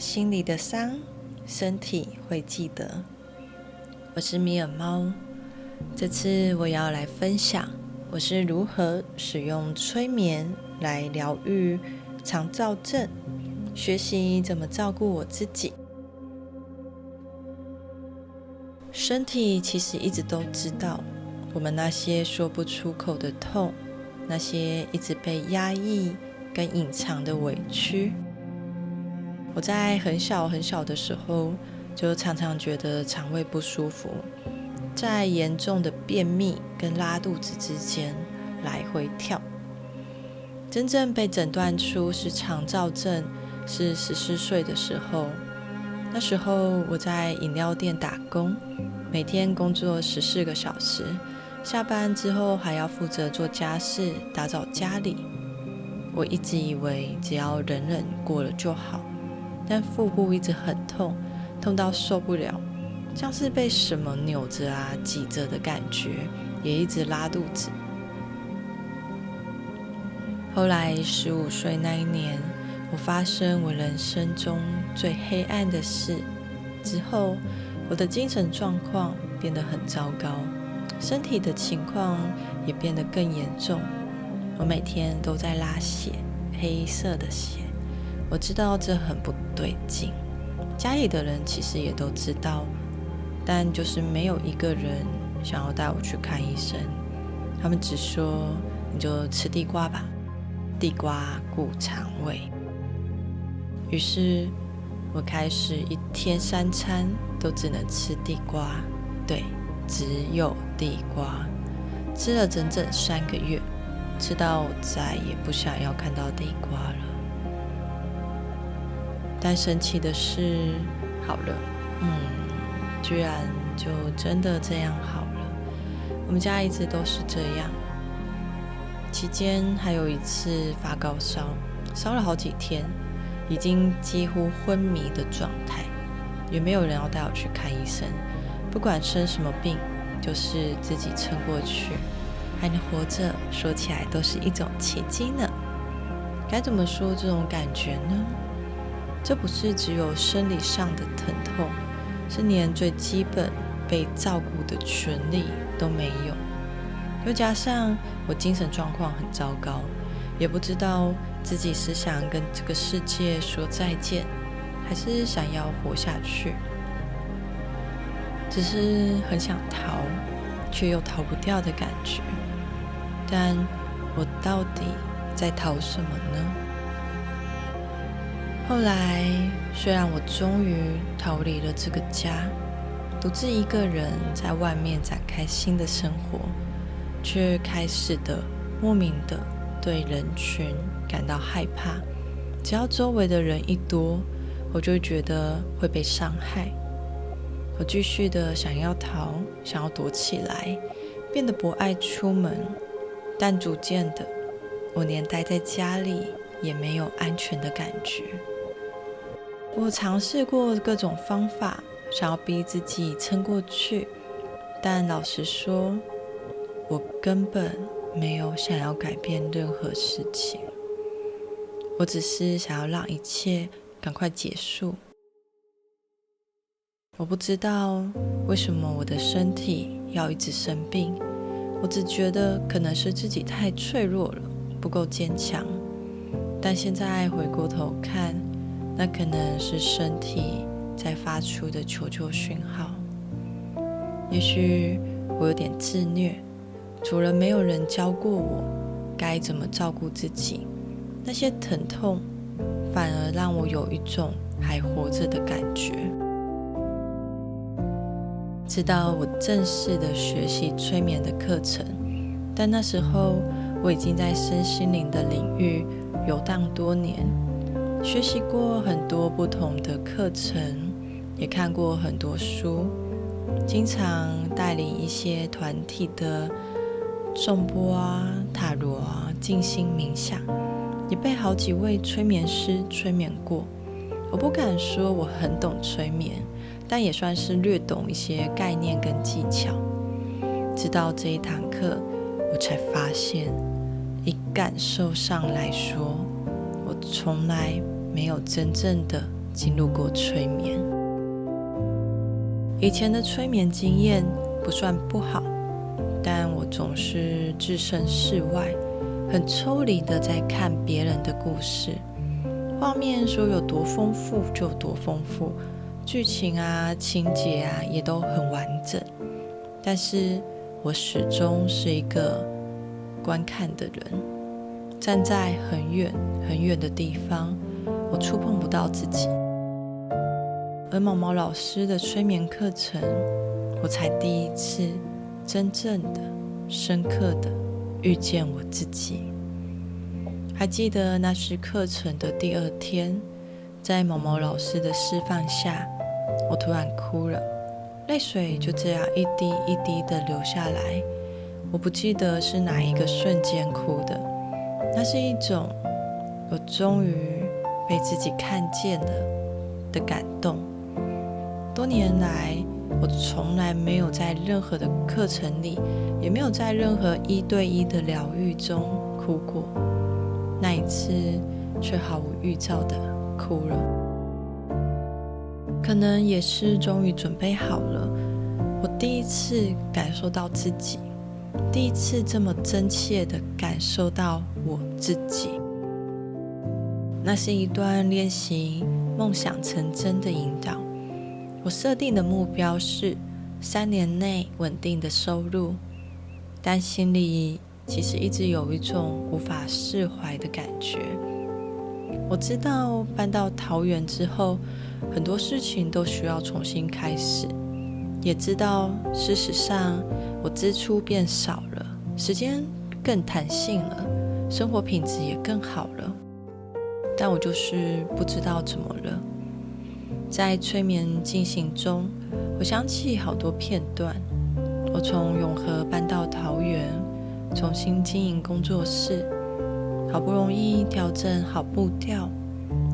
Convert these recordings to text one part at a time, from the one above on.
心里的伤，身体会记得。我是米尔猫，这次我要来分享我是如何使用催眠来疗愈肠躁症，学习怎么照顾我自己。身体其实一直都知道我们那些说不出口的痛，那些一直被压抑跟隐藏的委屈。我在很小的时候就常常觉得肠胃不舒服，在严重的便秘跟拉肚子之间来回跳。真正被诊断出是肠躁症是14岁的时候，那时候我在饮料店打工，每天工作14个小时，下班之后还要负责做家事，打扫家里。我一直以为只要忍忍过了就好，但腹部一直很痛，痛到受不了，像是被什么扭着挤着的感觉，也一直拉肚子。后来15岁那一年，我发生我人生中最黑暗的事之后，我的精神状况变得很糟糕，身体的情况也变得更严重。我每天都在拉血，黑色的血。我知道这很不对劲，家里的人其实也都知道，但就是没有一个人想要带我去看医生。他们只说你就吃地瓜吧，地瓜顾肠胃。于是我开始一天3餐都只能吃地瓜，对，只有地瓜，吃了整整3个月，吃到我再也不想要看到地瓜了。但神奇的是，好了，居然就真的这样好了。我们家一直都是这样。期间还有一次发高烧，烧了好几天，已经几乎昏迷的状态，也没有人要带我去看医生。不管生什么病，就是自己撑过去，还能活着，说起来都是一种奇迹呢。该怎么说这种感觉呢？这不是只有生理上的疼痛，是连最基本被照顾的权利都没有。又加上我精神状况很糟糕，也不知道自己是想跟这个世界说再见，还是想要活下去。只是很想逃，却又逃不掉的感觉。但我到底在逃什么呢？后来，虽然我终于逃离了这个家，独自一个人在外面展开新的生活，却开始的莫名的对人群感到害怕。只要周围的人一多，我就觉得会被伤害。我继续的想要逃，想要躲起来，变得不爱出门。但逐渐的，我连待在家里也没有安全的感觉。我尝试过各种方法，想要逼自己撑过去，但老实说，我根本没有想要改变任何事情。我只是想要让一切赶快结束。我不知道为什么我的身体要一直生病，我只觉得可能是自己太脆弱了，不够坚强。但现在回过头看，那可能是身体在发出的求救讯号。也许我有点自虐，除了没有人教过我该怎么照顾自己，那些疼痛反而让我有一种还活着的感觉。直到我正式的学习催眠的课程，但那时候我已经在身心灵的领域游荡多年，学习过很多不同的课程，也看过很多书，经常带领一些团体的颂钵塔罗静心冥想，也被好几位催眠师催眠过。我不敢说我很懂催眠，但也算是略懂一些概念跟技巧。直到这一堂课，我才发现，以感受上来说，我从来没有真正的进入过催眠。以前的催眠经验不算不好，但我总是置身事外，很抽离的在看别人的故事，画面说有多丰富就有多丰富，剧情啊、情节啊也都很完整，但是我始终是一个观看的人，站在很远很远的地方，我触碰不到自己。而毛毛老师的催眠课程，我才第一次真正的、深刻的遇见我自己。还记得那是课程的第2天，在毛毛老师的示范下，我突然哭了，泪水就这样一滴一滴的流下来。我不记得是哪一个瞬间哭的，那是一种我终于被自己看见了的感动。多年来，我从来没有在任何的课程里，也没有在任何1对1的疗愈中哭过。那一次却毫无预兆的哭了，可能也是终于准备好了。我第一次感受到自己，第一次这么真切的感受到我自己。那是一段练习梦想成真的引导。我设定的目标是3年内稳定的收入，但心里其实一直有一种无法释怀的感觉。我知道搬到桃园之后，很多事情都需要重新开始，也知道事实上我支出变少了，时间更弹性了，生活品质也更好了，但我就是不知道怎么了。在催眠进行中，我想起好多片段。我从永和搬到桃园，重新经营工作室，好不容易调整好步调，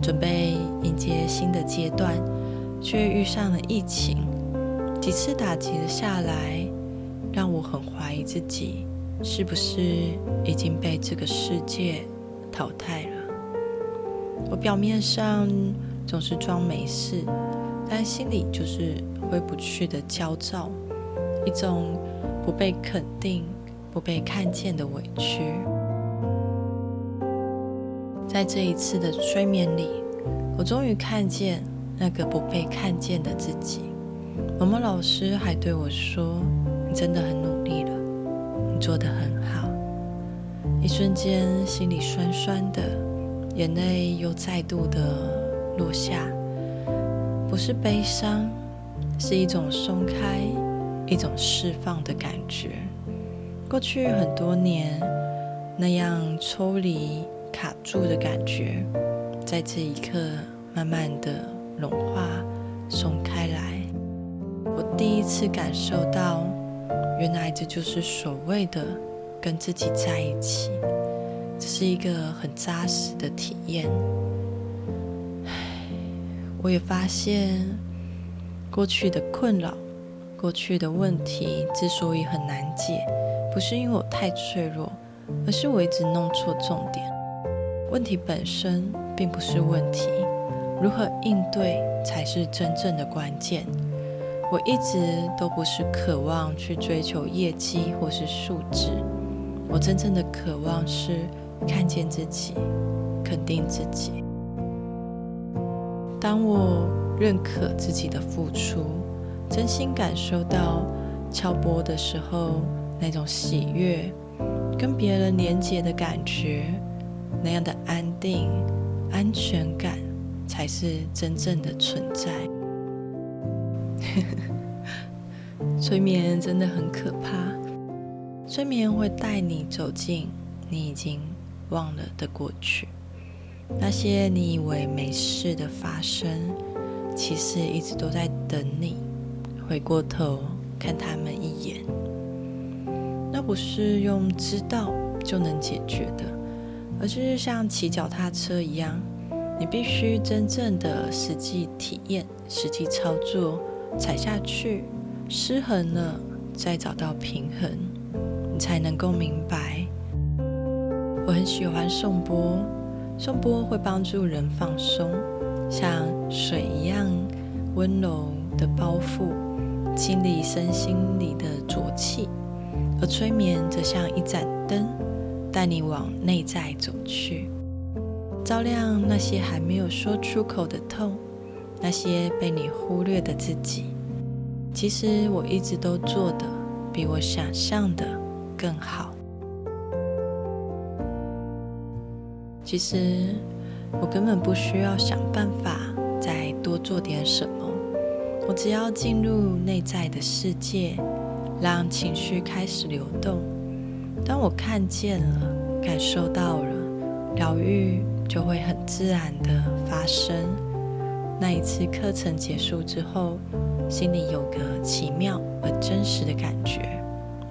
准备迎接新的阶段，却遇上了疫情。几次打击了下来，让我很怀疑自己是不是已经被这个世界淘汰了。我表面上总是装没事，但心里就是挥不去的焦躁，一种不被肯定、不被看见的委屈。在这一次的催眠里，我终于看见那个不被看见的自己。毛毛老师还对我说：“你真的很努力了，你做得很好。”一瞬间，心里酸酸的，眼泪又再度的落下，不是悲伤，是一种松开、一种释放的感觉。过去很多年那样抽离、卡住的感觉，在这一刻慢慢的融化、松开来。我第一次感受到，原来这就是所谓的跟自己在一起，这是一个很扎实的体验。我也发现，过去的困扰、过去的问题之所以很难解，不是因为我太脆弱，而是我一直弄错重点。问题本身并不是问题，如何应对才是真正的关键。我一直都不是渴望去追求业绩或是数值，我真正的渴望是看见自己，肯定自己。当我认可自己的付出，真心感受到敲钵的时候那种喜悦，跟别人连结的感觉，那样的安定、安全感才是真正的存在。催眠真的很可怕，催眠会带你走进你已经忘了的过去，那些你以为没事的发生，其实一直都在等你回过头看他们一眼。那不是用知道就能解决的，而是像骑脚踏车一样，你必须真正的实际体验、实际操作，踩下去，失衡了再找到平衡，你才能够明白。我很喜欢颂钵，颂钵会帮助人放松，像水一样温柔的包覆，清理身心里的浊气，而催眠则像一盏灯，带你往内在走去，照亮那些还没有说出口的痛，那些被你忽略的自己。其实我一直都做的比我想象的更好。其实我根本不需要想办法再多做点什么，我只要进入内在的世界，让情绪开始流动。当我看见了，感受到了，疗愈就会很自然的发生。那一次课程结束之后，心里有个奇妙而真实的感觉，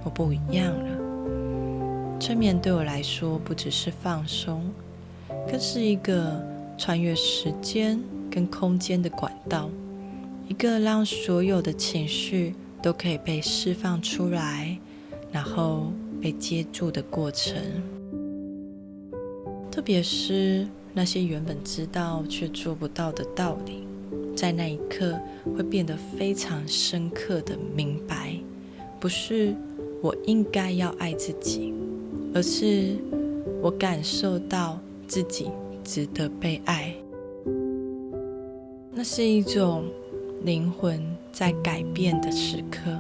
我不一样了。催眠对我来说不只是放松，更是一个穿越时间跟空间的管道，一个让所有的情绪都可以被释放出来，然后被接住的过程。特别是那些原本知道却做不到的道理，在那一刻会变得非常深刻的明白，不是我应该要爱自己，而是我感受到自己值得被爱。那是一种灵魂在改变的时刻。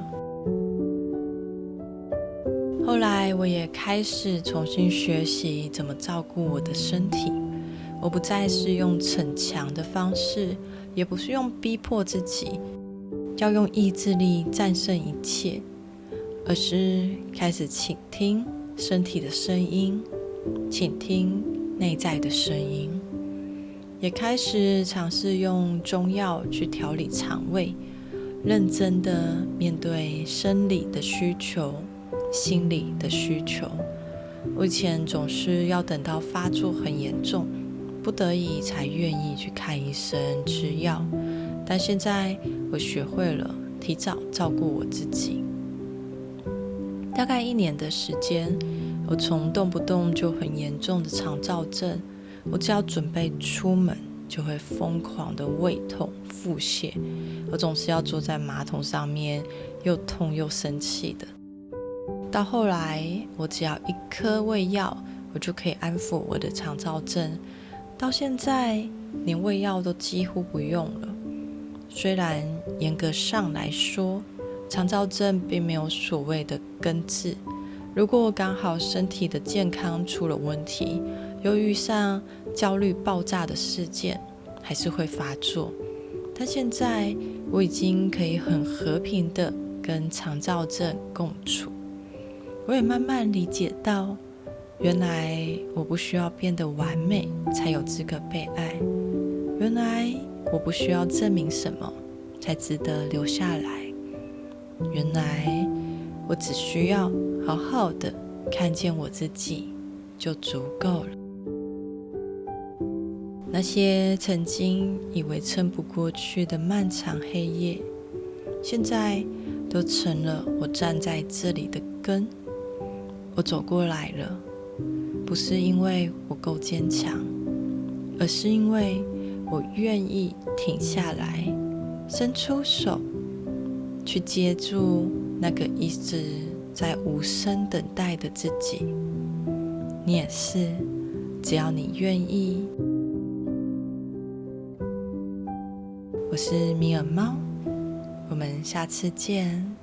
后来我也开始重新学习怎么照顾我的身体，我不再是用逞强的方式，也不是用逼迫自己要用意志力战胜一切，而是开始倾听身体的声音，倾听内在的声音，也开始尝试用中药去调理肠胃，认真的面对生理的需求、心理的需求。我以前总是要等到发作很严重，不得已才愿意去看医生吃药，但现在我学会了提早照顾我自己。大概1年的时间，我从动不动就很严重的肠躁症，我只要准备出门就会疯狂的胃痛、腹泻，我总是要坐在马桶上面，又痛又生气的。到后来，我只要1颗胃药，我就可以安抚我的肠躁症。到现在，连胃药都几乎不用了。虽然严格上来说，肠躁症并没有所谓的根治。如果刚好身体的健康出了问题，又遇上焦虑爆炸的事件，还是会发作。但现在我已经可以很和平的跟肠躁症共处。我也慢慢理解到，原来我不需要变得完美才有资格被爱，原来我不需要证明什么才值得留下来，原来我只需要好好的看见我自己就足够了。那些曾经以为撑不过去的漫长黑夜，现在都成了我站在这里的根。我走过来了，不是因为我够坚强，而是因为我愿意停下来，伸出手去接住那个一直在无声等待的自己。你也是，只要你愿意。我是米尔猫，我们下次见。